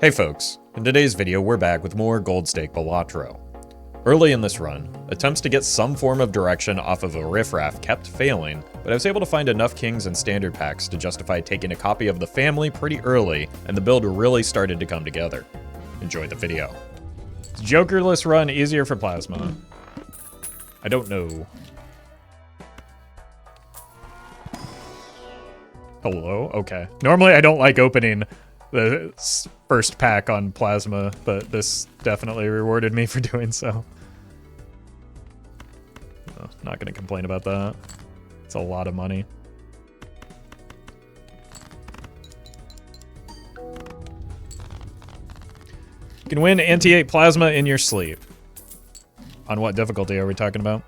Hey folks, in today's video we're back with more Gold Stake Balatro. Early in this run, attempts to get some form of direction off of a Riff-Raff kept failing, but I was able to find enough kings and standard packs to justify taking a copy of the family pretty early, and the build really started to come together. Enjoy the video. Is Jokerless run easier for Plasma? I don't know. Hello? Okay. Normally I don't like opening the first pack on Plasma, but this definitely rewarded me for doing so. Oh, not gonna complain about that. It's a lot of money. You can win anti-8 Plasma in your sleep. On what difficulty are we talking about?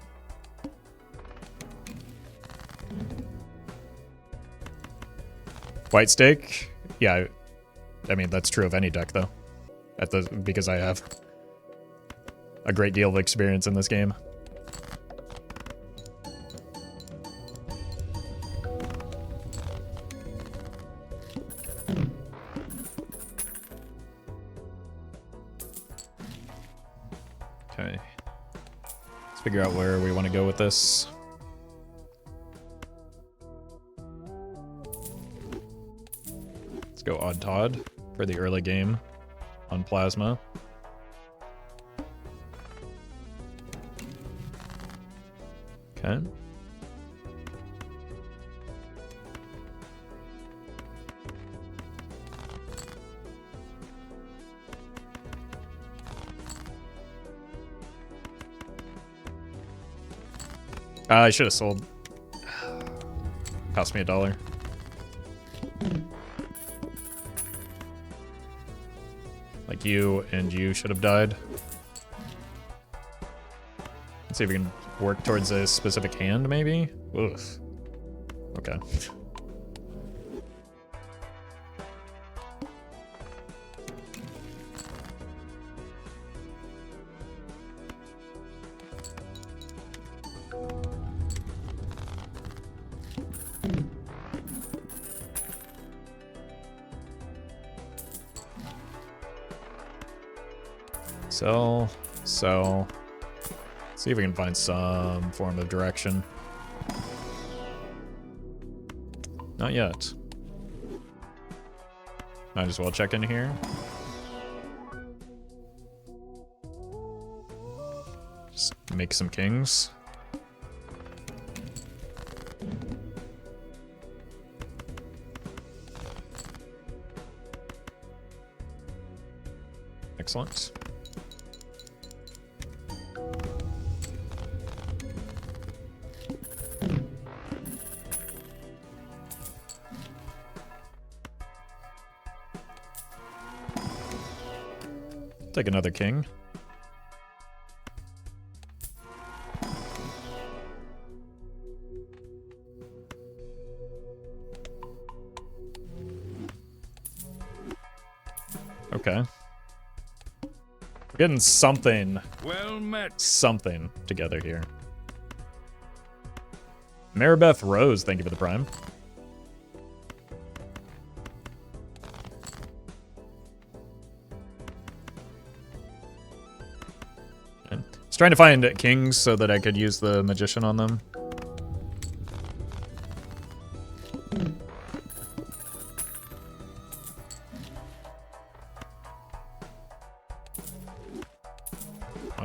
White Stake? Yeah, I mean, that's true of any deck, though. Because I have a great deal of experience in this game. Okay. Let's figure out where we want to go with this. Let's go Odd Todd for the early game on Plasma. Okay. I should have sold. Cost me $1. Like you and you should have died. Let's see if we can work towards a specific hand, maybe? Oof. Okay. So, see if we can find some form of direction. Not yet. Might as well check in here. Just make some kings. Excellent. Take another king. Okay. We're getting something. Well met. Something together here. Maribeth Rose, thank you for the prime. Trying to find kings so that I could use the magician on them.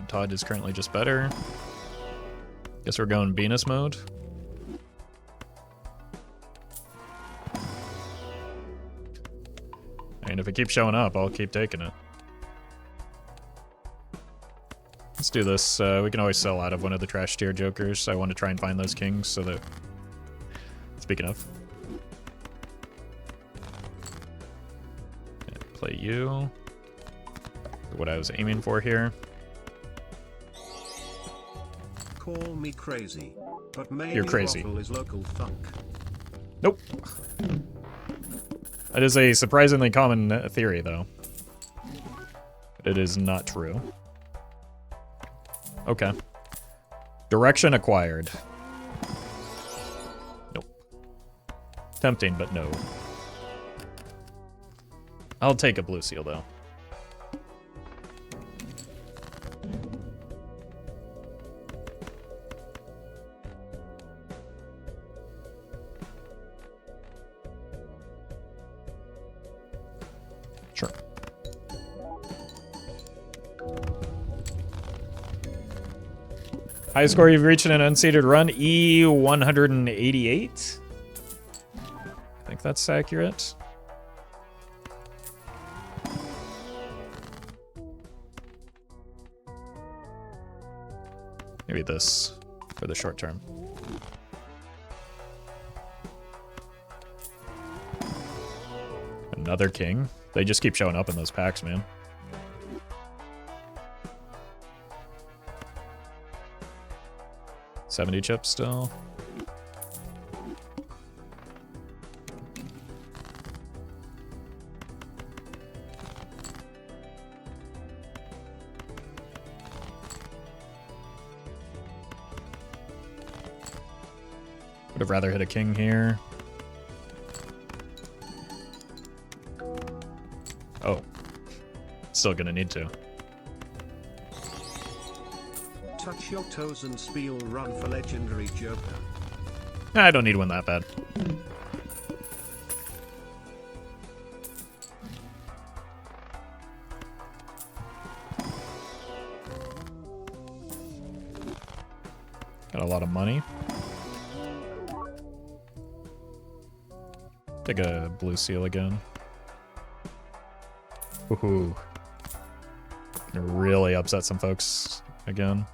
Todd is currently just better. Guess we're going Venus mode. And if it keeps showing up, I'll keep taking it. Let's do this. We can always sell out of one of the trash tier jokers. I want to try and find those kings so that... Speaking of. Play you. What I was aiming for here. Call me crazy, but maybe You're crazy. Roffle is local thunk. Nope. That is a surprisingly common theory, though. But it is not true. Okay. Direction acquired. Nope. Tempting, but no. I'll take a blue seal, though. Highest score you've reached in an unseeded run, E188. I think that's accurate. Maybe this for the short term. Another king. They just keep showing up in those packs, man. $70 chips still. Would have rather hit a king here. Oh. Still gonna need to. Touch your toes and spiel run for legendary Joker. I don't need one that bad. Got a lot of money. Take a blue seal again. Woohoo. Gonna really upset some folks again.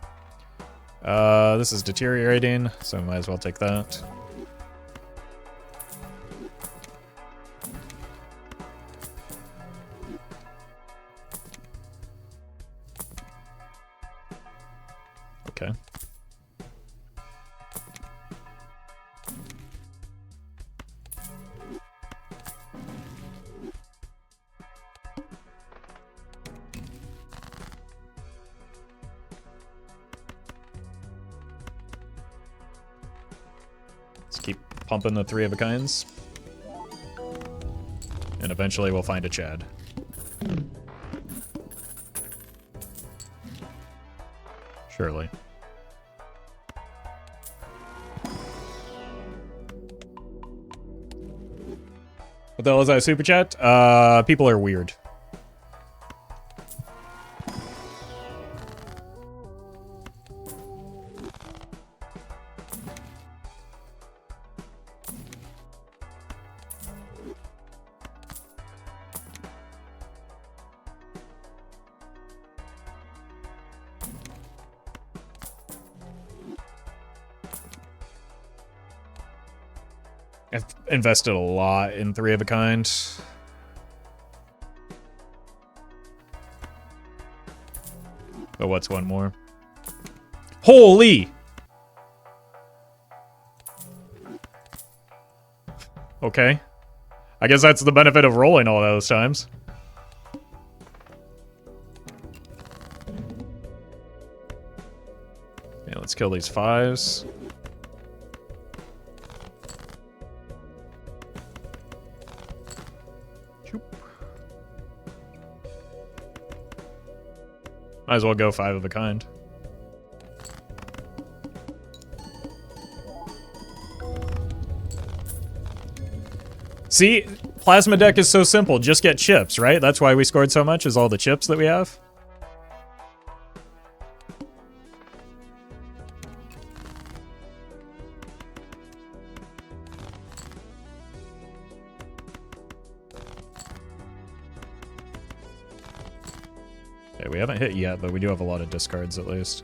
This is deteriorating, so I might as well take that. Okay. Let's keep pumping the 3 of a kinds. And eventually we'll find a Chad. Surely. What the hell is that, super chat? People are weird. I've invested a lot in 3 of a kind. But what's one more? Holy! Okay. I guess that's the benefit of rolling all those times. Yeah, let's kill these 5s. Might as well go 5 of a kind. See, plasma deck is so simple. Just get chips, right? That's why we scored so much, is all the chips that we have. Okay, we haven't hit yet, but we do have a lot of discards at least.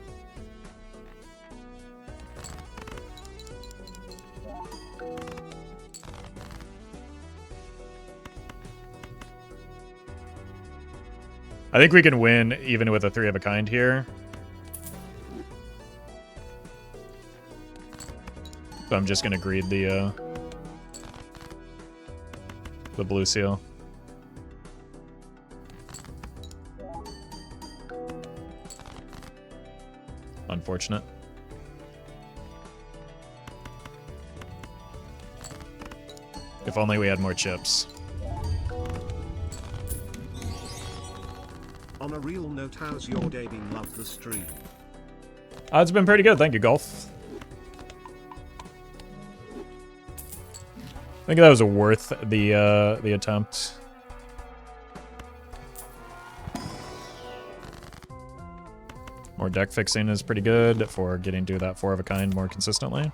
I think we can win even with a 3 of a kind here. So I'm just gonna greed the blue seal. Unfortunate. If only we had more chips. On a real note, how's your day been? Love the stream. It's been pretty good, thank you, Golf. I think that was worth the attempt. More deck fixing is pretty good for getting to that 4 of a kind more consistently.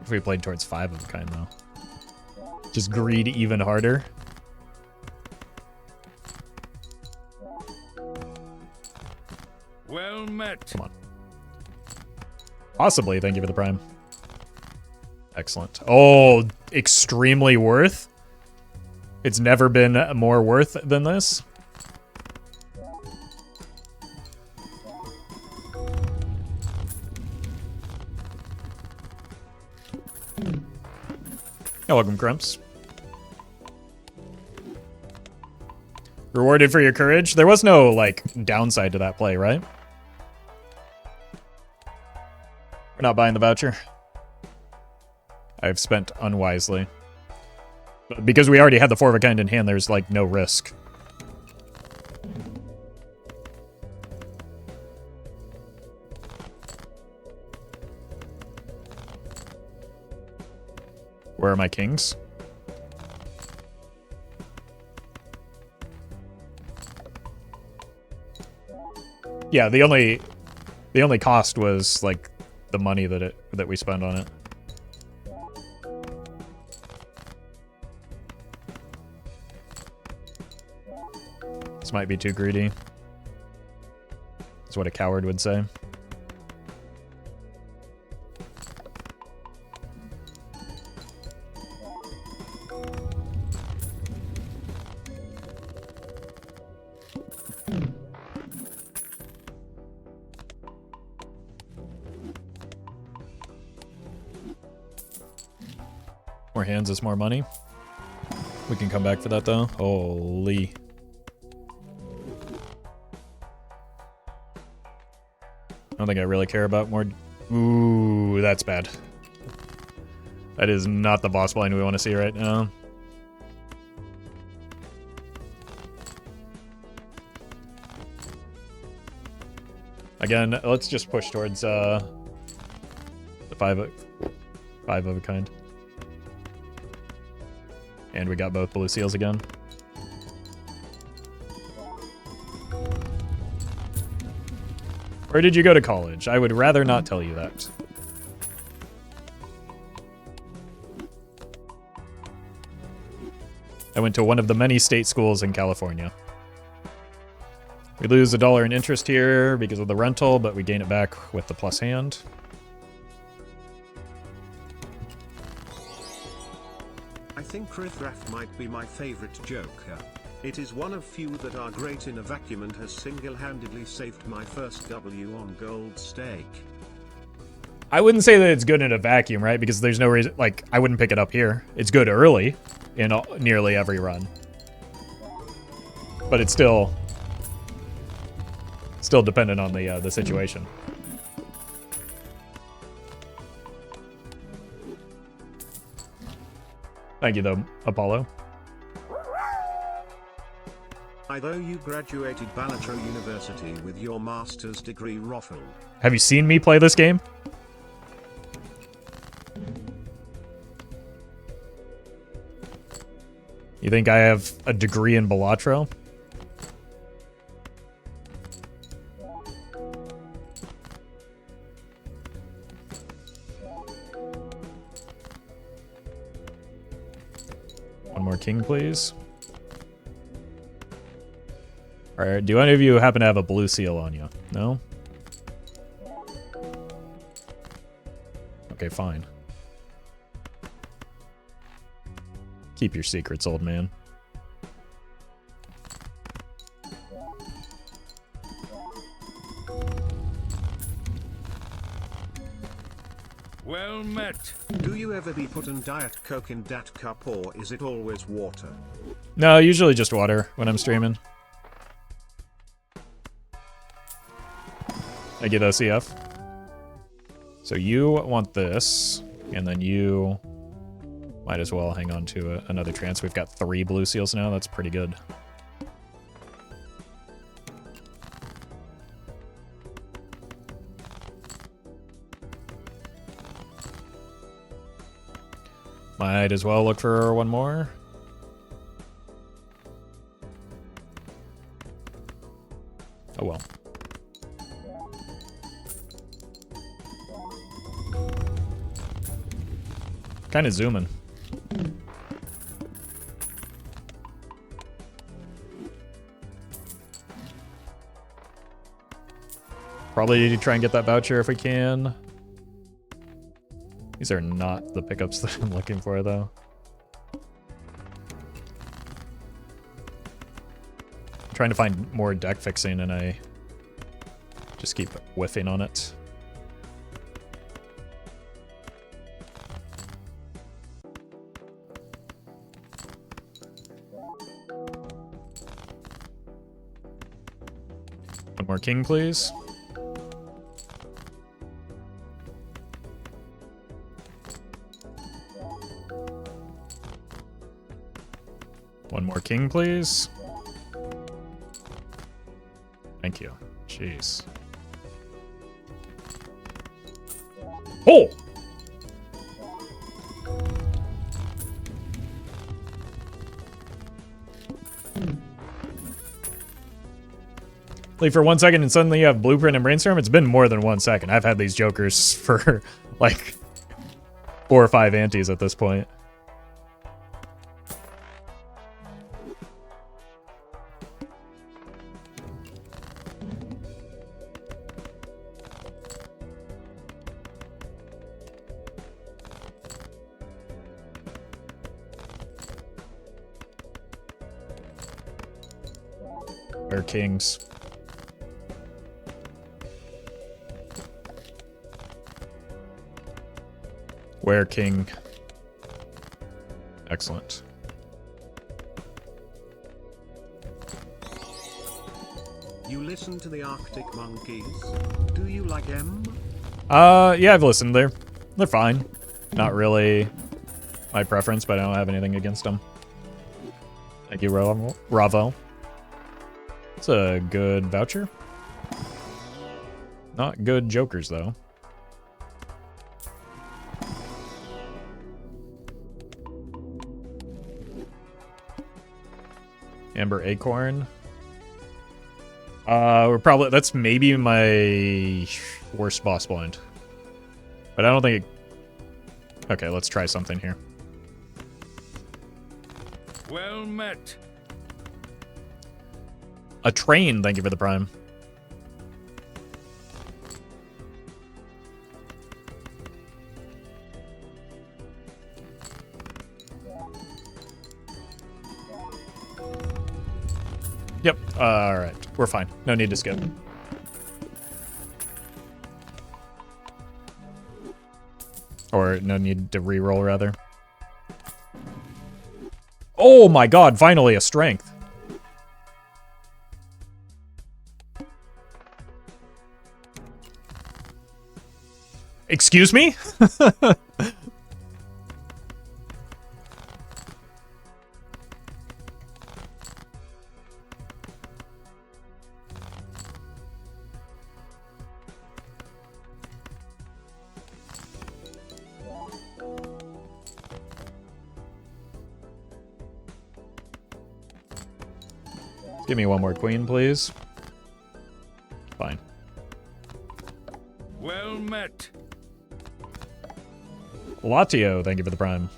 If we played towards 5 of a kind, though. Just greed even harder. Well met. Come on. Possibly, thank you for the prime. Excellent. Oh, extremely worth. It's never been more worth than this. You're welcome, Crumps. Rewarded for your courage? There was no, like, downside to that play, right? We're not buying the voucher. I've spent unwisely. But because we already had the 4 of a kind in hand, there's, like, no risk. Where are my kings? Yeah, the only cost was like the money that we spent on it. This might be too greedy. That's what a coward would say. More hands is more money. We can come back for that though. Holy. I don't think I really care about more. Ooh, that's bad. That is not the boss blind we want to see right now. Again, let's just push towards the 5 of a kind. And we got both blue seals again. Where did you go to college? I would rather not tell you that. I went to one of the many state schools in California. We lose $1 in interest here because of the rental, but we gain it back with the plus hand. I think Riff-Raff might be my favorite Joker. It is one of few that are great in a vacuum and has single-handedly saved my first W on Gold Stake. I wouldn't say that it's good in a vacuum, right? Because there's no reason, like, I wouldn't pick it up here. It's good early in nearly every run. But it's still dependent on the situation. Thank you, though, Apollo. Although you graduated Balatro University with your master's degree, Roffle. Have you seen me play this game? You think I have a degree in Balatro? One more king, please. Alright, do any of you happen to have a blue seal on you? No? Okay, fine. Keep your secrets, old man. Well met. Do you ever be putting Diet Coke in that cup, or is it always water? No, usually just water when I'm streaming. Thank you, though, CF. So you want this, and then you Might as well hang on to another chance. We've got 3 blue seals now. That's pretty good. Might as well look for one more. Oh well. Kind of zooming. Probably need to try and get that voucher if we can. These are not the pickups that I'm looking for, though. I'm trying to find more deck fixing, and I just keep whiffing on it. One more king, please. One more king, please. Thank you. Jeez. Oh! Like for 1 second and suddenly you have Blueprint and Brainstorm? It's been more than 1 second. I've had these jokers for like 4 or 5 antes at this point. Or kings. Where king? Excellent. You listen to the Arctic Monkeys? Do you like them? Yeah, I've listened. They're fine. Not really my preference, but I don't have anything against them. Thank you, Roffle. It's a good voucher. Not good jokers, though. Amber Acorn. That's maybe my worst boss blind. But I don't think it... Okay, let's try something here. Well met. A train, thank you for the prime. Yep, alright. We're fine. No need to skip. Or no need to re-roll, rather. Oh my god, finally a strength. Excuse me? Give me one more queen, please. Fine. Well met. Latio, thank you for the prime.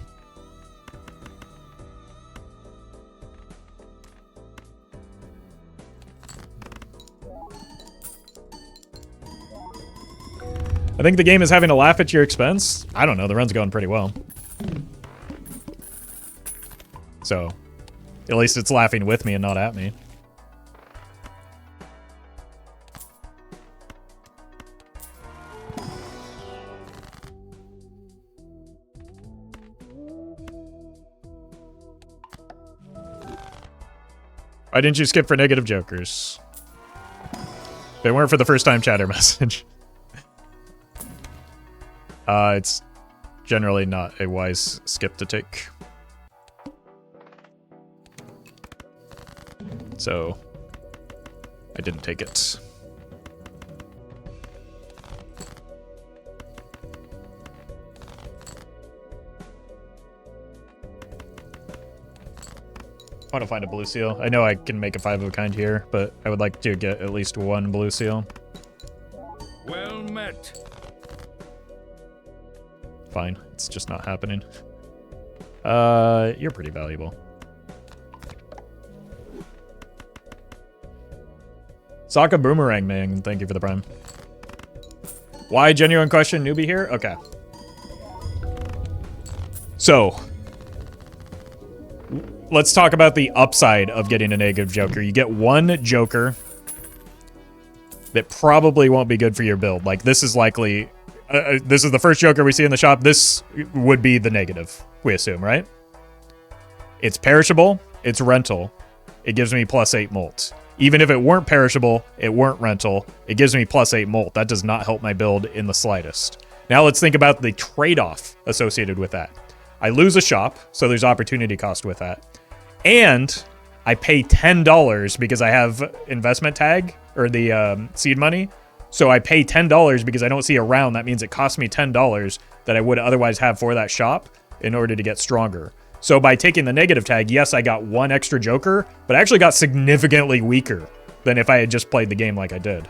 I think the game is having a laugh at your expense. I don't know, the run's going pretty well. So, at least it's laughing with me and not at me. Why didn't you skip for negative jokers? They weren't for the first time chatter message. It's generally not a wise skip to take. So I didn't take it. I want to find a blue seal. I know I can make a 5 of a kind here, but I would like to get at least one blue seal. Well met. Fine, it's just not happening. You're pretty valuable. Sokka Boomerang Man, thank you for the prime. Why genuine question, newbie here? Okay. So, let's talk about the upside of getting a negative joker. You get one joker that probably won't be good for your build. Like, this is likely... this is the first joker we see in the shop. This would be the negative, we assume, right? It's perishable. It's rental. It gives me +8 molt. Even if it weren't perishable, it weren't rental, it gives me +8 molt. That does not help my build in the slightest. Now let's think about the trade-off associated with that. I lose a shop, so there's opportunity cost with that. And I pay $10 because I have investment tag, or the seed money. So I pay $10 because I don't see a round. That means it costs me $10 that I would otherwise have for that shop in order to get stronger. So by taking the negative tag, yes, I got one extra joker, but I actually got significantly weaker than if I had just played the game like I did.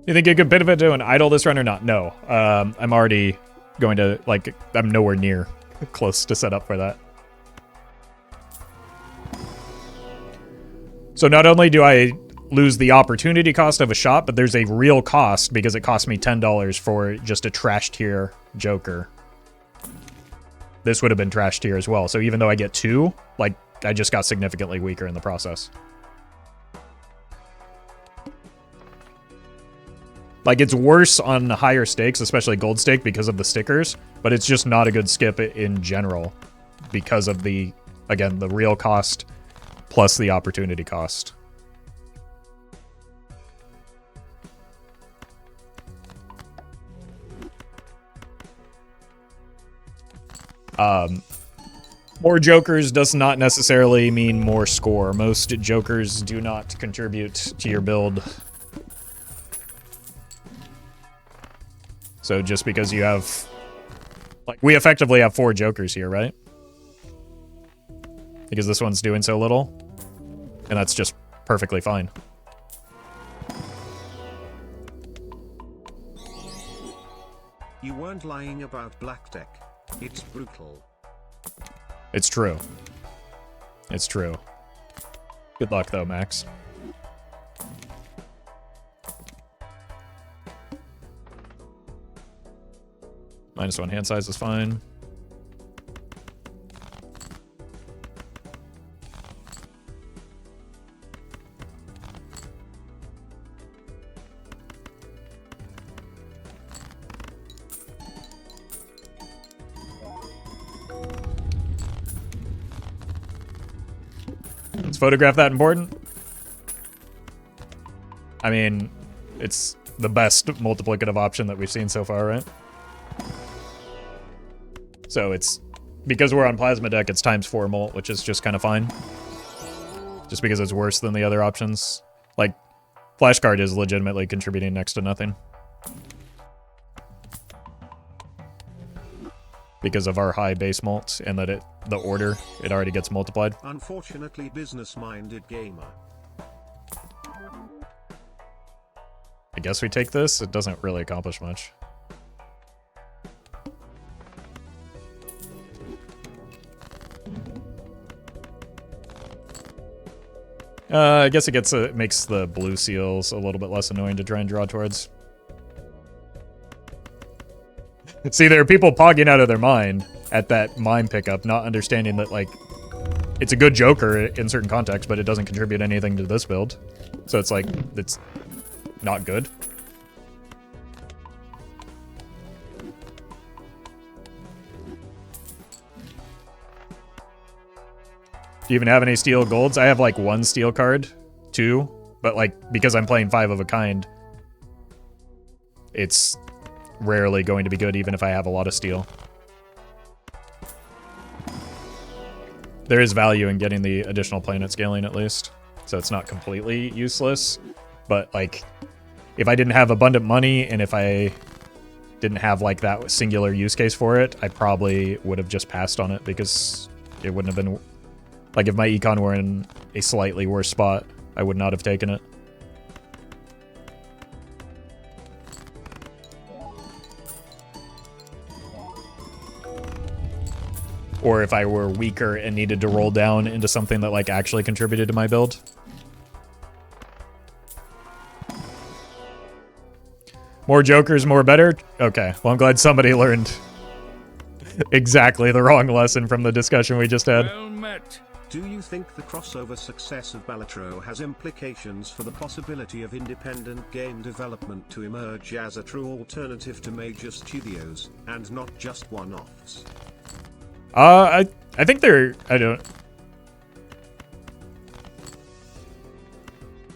You think you could benefit to an idle this run or not? No. I'm already going to, like, I'm nowhere near close to set up for that. So not only do I lose the opportunity cost of a shop, but there's a real cost because it cost me $10 for just a trash tier joker. This would have been trash tier as well. So even though I get 2, like, I just got significantly weaker in the process. Like, it's worse on higher stakes, especially gold stake, because of the stickers, but it's just not a good skip in general because of the, again, the real cost plus the opportunity cost. More jokers does not necessarily mean more score. Most jokers do not contribute to your build. So just because you have... Like, we effectively have 4 jokers here, right? Because this one's doing so little. And that's just perfectly fine. You weren't lying about black deck. It's brutal. It's true. It's true. Good luck, though, Max. -1 hand size is fine. Is photograph that important? I mean, it's the best multiplicative option that we've seen so far, right? So it's, because we're on plasma deck, it's ×4 molt, which is just kind of fine. Just because it's worse than the other options. Like, flashcard is legitimately contributing next to nothing. Because of our high base molt and that the order, it already gets multiplied. Unfortunately, business-minded gamer. I guess we take this. It doesn't really accomplish much. I guess it makes the blue seals a little bit less annoying to try and draw towards. See, there are people pogging out of their mind at that mime pickup, not understanding that, like, it's a good joker in certain contexts, but it doesn't contribute anything to this build. So it's like, it's not good. you even have any steel golds? I have like 1 steel card, 2, but like because I'm playing 5 of a kind, it's rarely going to be good even if I have a lot of steel. There is value in getting the additional planet scaling at least, so it's not completely useless. But like, if I didn't have abundant money and if I didn't have like that singular use case for it, I probably would have just passed on it because it wouldn't have been... Like if my econ were in a slightly worse spot, I would not have taken it. Or if I were weaker and needed to roll down into something that like actually contributed to my build. More jokers, more better? Okay, well I'm glad somebody learned exactly the wrong lesson from the discussion we just had. Well met. Do you think the crossover success of Balatro has implications for the possibility of independent game development to emerge as a true alternative to major studios, and not just one-offs? I think they're...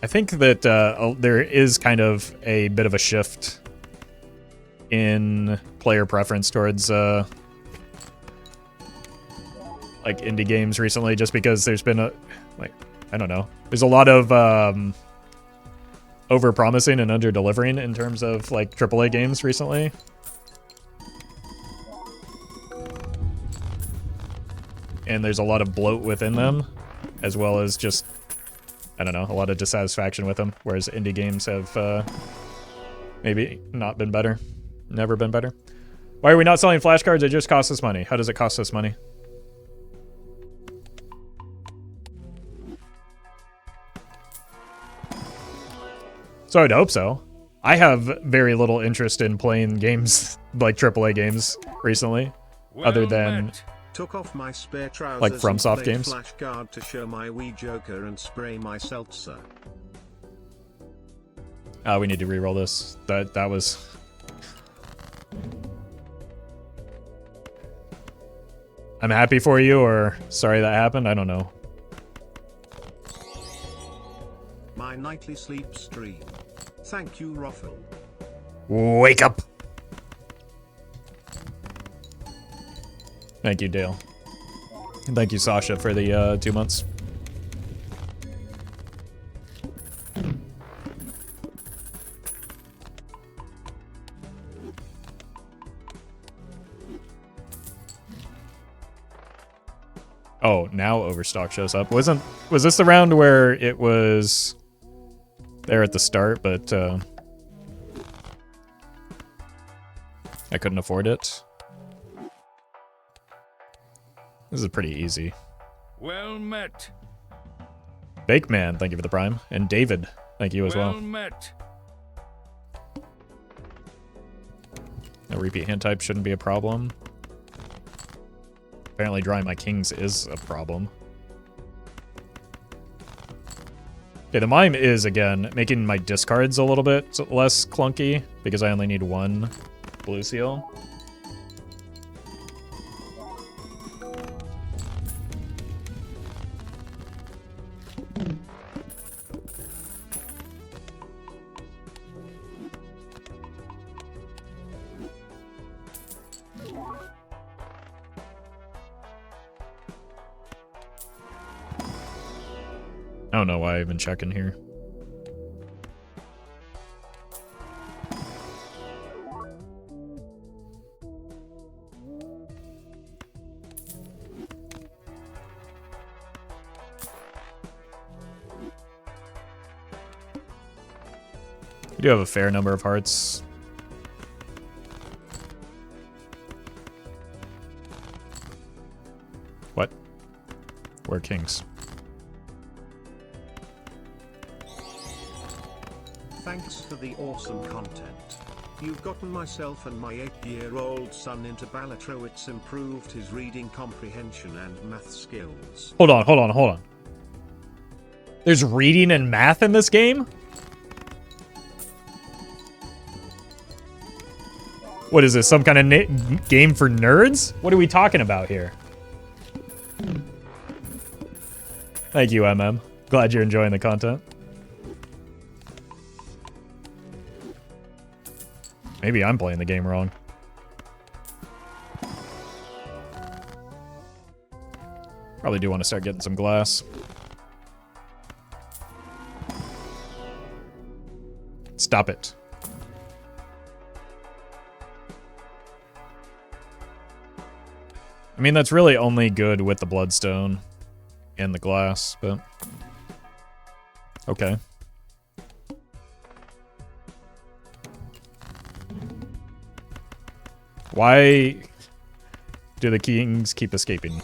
I think that there is kind of a bit of a shift in player preference towards like indie games recently, just because there's been a I don't know, there's a lot of over-promising and under-delivering in terms of like AAA games recently. And there's a lot of bloat within them, as well as just, I don't know, a lot of dissatisfaction with them, whereas indie games have maybe not been better. Never been better. Why are we not selling flashcards? It just costs us money. How does it cost us money? So I'd hope so. I have very little interest in playing games like AAA games recently, other than... Took off my spare trousers like FromSoft and games. Flashcard to show my wee joker and spray my seltzer. We need to re-roll this. That was... I'm happy for you, or sorry that happened. I don't know. My nightly sleep stream. Thank you, Roffle. Wake up! Thank you, Dale. And thank you, Sasha, for the 2 months. Oh, now Overstock shows up. Was this the round where it was there at the start, but I couldn't afford it? This is pretty easy. Well met. Bake Man, thank you for the prime. And David, thank you as well. Well met. A repeat hand type shouldn't be a problem. Apparently drawing my kings is a problem. Okay, the mime is, again, making my discards a little bit less clunky, because I only need 1 blue seal. I don't know why I've been checking here. We do have a fair number of hearts. What? We're kings. Thanks for the awesome content. You've gotten myself and my 8-year-old son into Balatro. It's improved his reading comprehension and math skills. Hold on. There's reading and math in this game? What is this, some kind of game for nerds? What are we talking about here? Thank you, MM. Glad you're enjoying the content. Maybe I'm playing the game wrong. Probably do want to start getting some glass. Stop it. I mean, that's really only good with the bloodstone and the glass, but... Okay. Why do the kings keep escaping?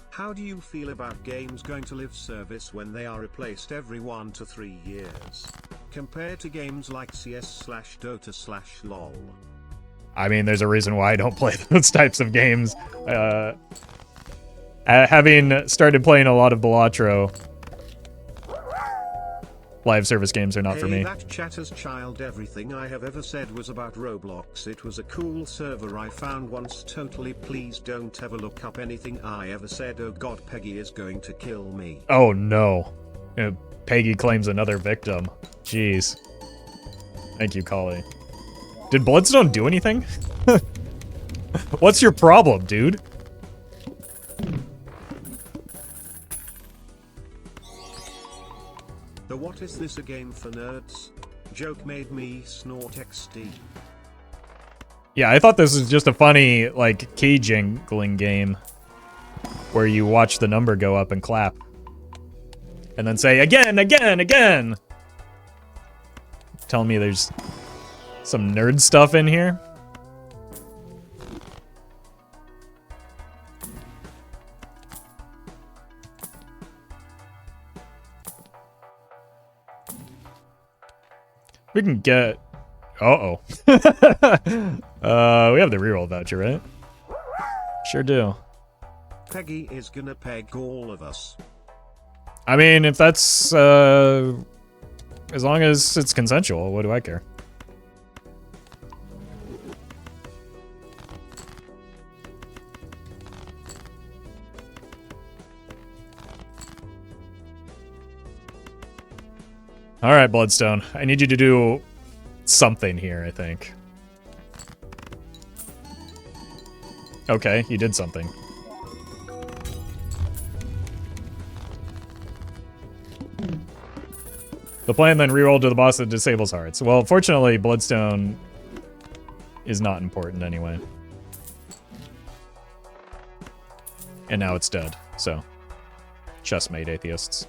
How do you feel about games going to live service when they are replaced every 1 to 3 years? Compared to games like CS/Dota/LoL. I mean, there's a reason why I don't play those types of games. Having started playing a lot of Balatro, live service games are not for me. That chatter's child, everything I have ever said was about Roblox. It was a cool server I found once. Totally, please don't ever look up anything I ever said. Oh god, Peggy is going to kill me. Oh no. Peggy claims another victim. Jeez. Thank you, Collie. Did Bloodstone do anything? What's your problem, dude? The what is this a game for nerds? Joke made me snort XD. Yeah, I thought this was just a funny, like, key jingling game where you watch the number go up and clap. And then say, again, again, again! Telling me there's some nerd stuff in here? We can get... Uh-oh. We have the reroll voucher, right? Sure do. Peggy is gonna peg all of us. I mean, if that's, as long as it's consensual, what do I care? Alright, Bloodstone. I need you to do something here, I think. Okay, you did something. The plan then reroll to the boss that disables hearts. Well, fortunately, Bloodstone is not important anyway. And now it's dead, so. Chessmate atheists.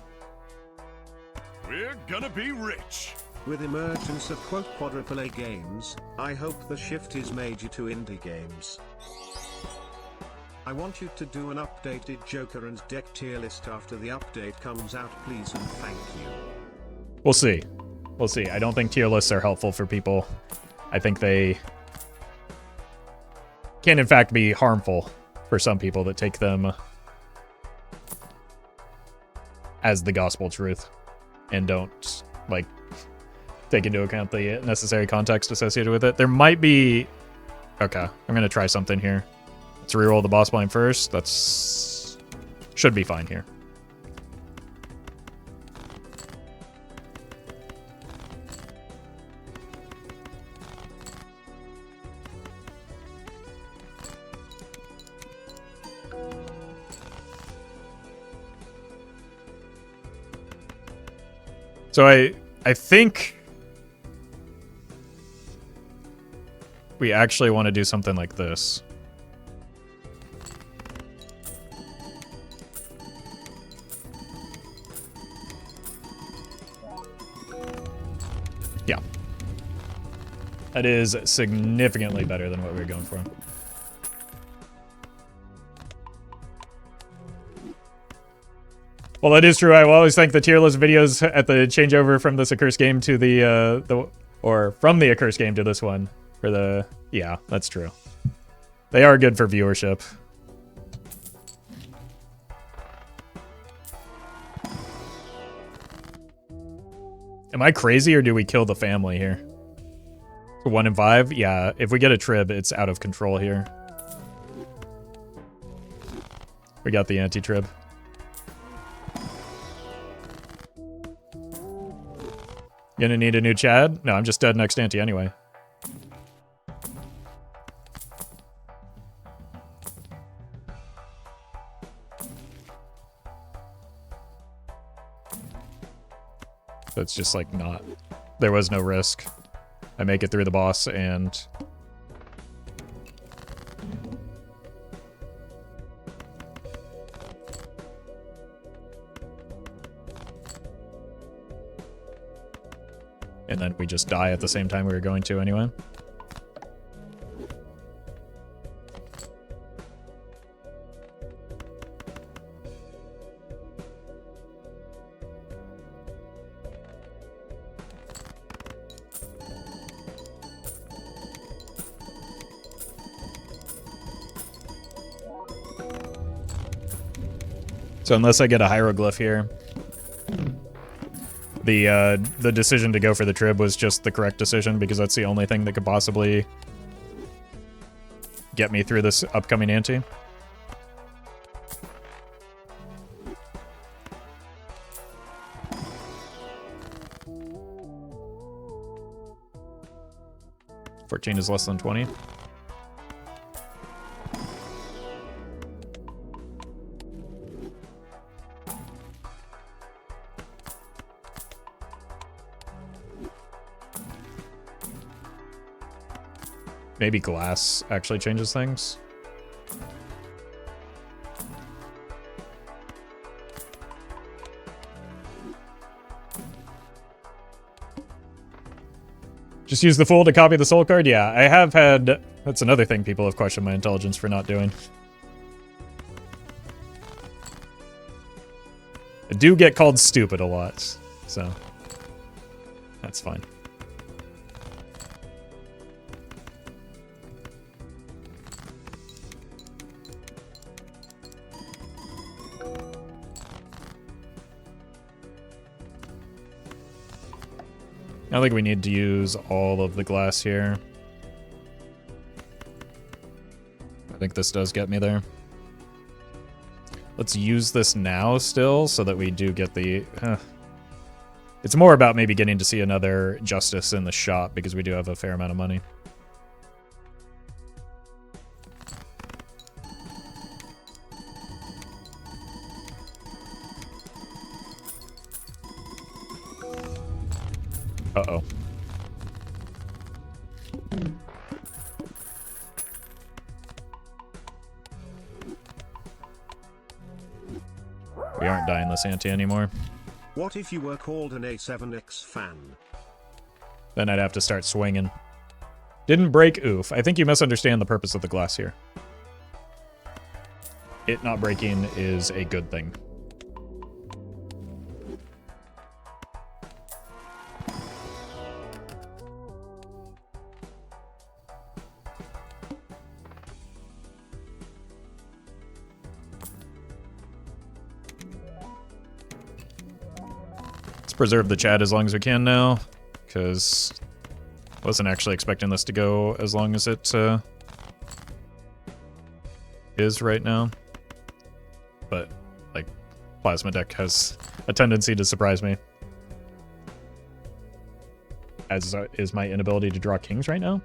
We're gonna be rich. With emergence of quadruple A games, I hope the shift is major to indie games. I want you to do an updated Joker and deck tier list after the update comes out, please and thank you. We'll see. We'll see. I don't think tier lists are helpful for people. I think they can, in fact, be harmful for some people that take them as the gospel truth and don't, like, take into account the necessary context associated with it. There might be... Okay, I'm going to try something here. Let's reroll the boss blind first. That's... should be fine here. So I think we actually want to do something like this. Yeah. That is significantly better than what we were going for. Well, that is true. I will always thank the tier list videos at the changeover from this accursed game to from the accursed game to this one. For the... Yeah, that's true. They are good for viewership. Am I crazy or do we kill the family here? 1 in 5? Yeah, if we get a trib, it's out of control here. We got the anti-trib. Gonna need a new Chad? No, I'm just dead next ante anyway. So it's just like not... There was no risk. I make it through the boss and... And then we just die at the same time we were going to anyway. So unless I get a hieroglyph here, the decision to go for the trib was just the correct decision because that's the only thing that could possibly get me through this upcoming ante. $14 is less than 20. Maybe glass actually changes things. Just use the Fool to copy the soul card? Yeah, I have had... That's another thing people have questioned my intelligence for not doing. I do get called stupid a lot, so... That's fine. I don't think we need to use all of the glass here. I think this does get me there. Let's use this now still so that we do get the... It's more about maybe getting to see another Justice in the shop because we do have a fair amount of money. Uh-oh. We aren't dying this ante anymore. What if you were called an A7X fan? Then I'd have to start swinging. Didn't break, oof. I think you misunderstand the purpose of the glass here. It not breaking is a good thing. Preserve the chat as long as we can now, because I wasn't actually expecting this to go as long as it is right now. But, like, Plasma Deck has a tendency to surprise me. As is my inability to draw kings right now.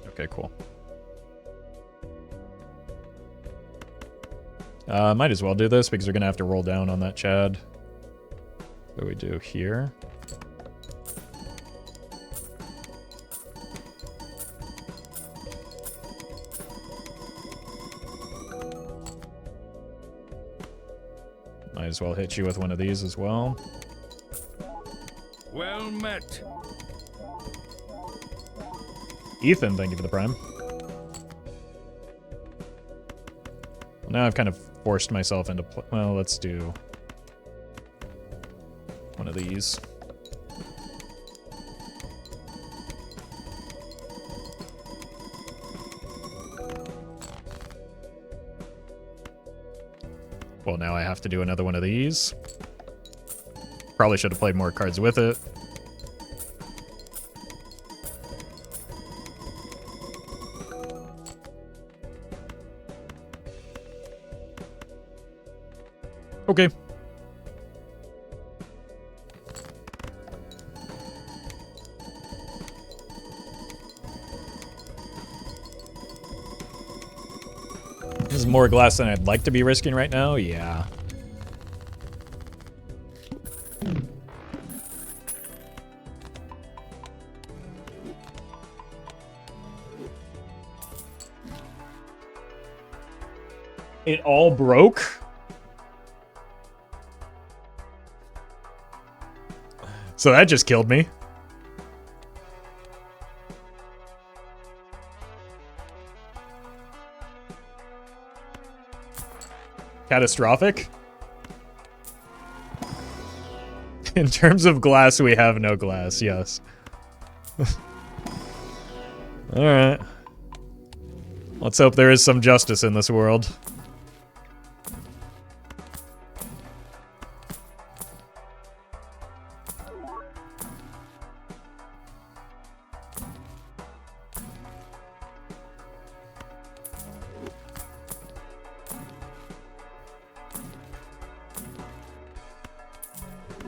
Okay, cool. Might as well do this because we're gonna have to roll down on that Chad. What do we do here? Might as well hit you with one of these as well. Well met. Ethan, thank you for the prime. Well, now I've kind of forced myself into... Well, let's do one of these. Well, now I have to do another one of these. Probably should have played more cards with it. Okay. This is more glass than I'd like to be risking right now. Yeah. It all broke? So that just killed me. Catastrophic? In terms of glass, we have no glass, yes. Alright. Let's hope there is some justice in this world.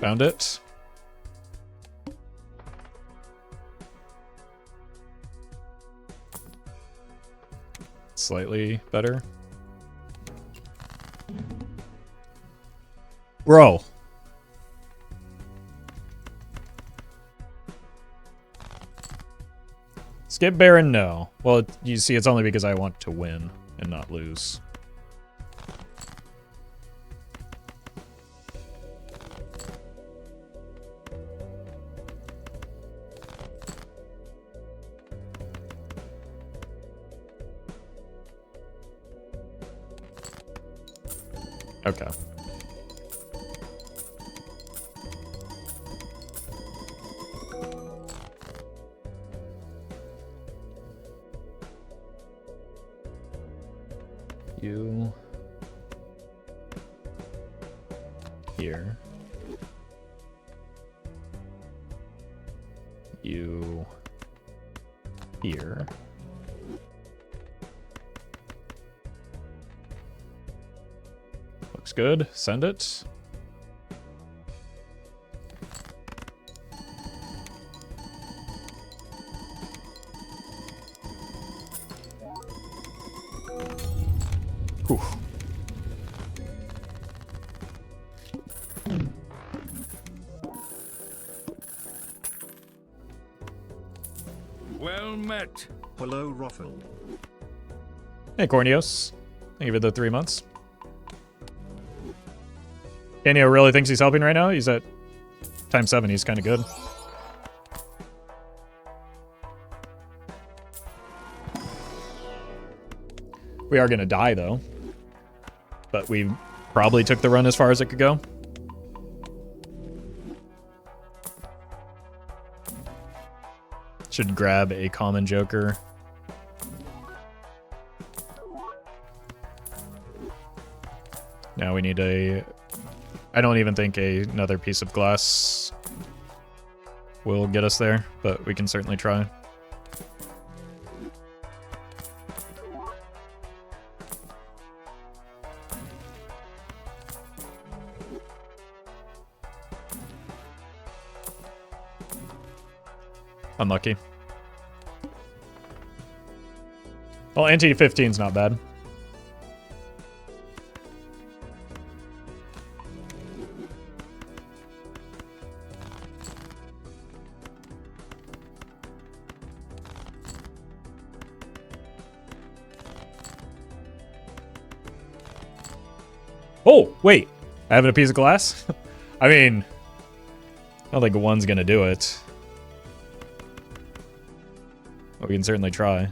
Found it. Slightly better. Bro. Skip Baron, no. Well, you see, it's only because I want to win and not lose. Okay. You here. You here. Looks good. Send it. Whew. Well met. Hello, Roffle. Hey, Corneos. Thank you for the 3 months. Daniel really thinks he's helping right now? He's at ×7. He's kind of good. We are going to die, though. But we probably took the run as far as it could go. Should grab a common joker. Now we need a... I don't even think another piece of glass will get us there, but we can certainly try. Unlucky. Well, ante 15's not bad. Oh, wait. I have a piece of glass? I mean, I don't think one's gonna do it. But we can certainly try.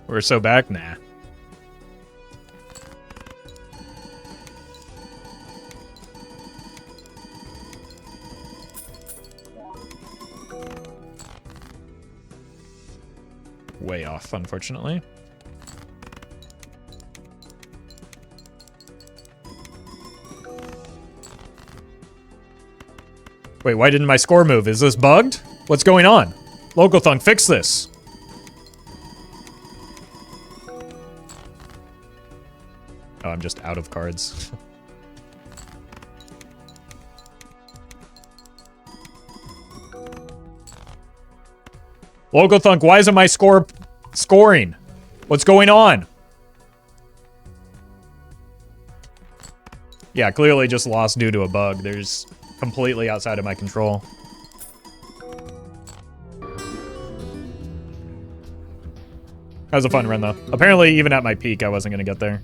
We're so back? Nah. Way off, unfortunately. Wait, why didn't my score move? Is this bugged? What's going on? Local Thunk, fix this. Oh, I'm just out of cards. Local Thunk, why isn't my score scoring? What's going on? Yeah, clearly just lost due to a bug. There's completely outside of my control. That was a fun run, though. Apparently, even at my peak, I wasn't going to get there.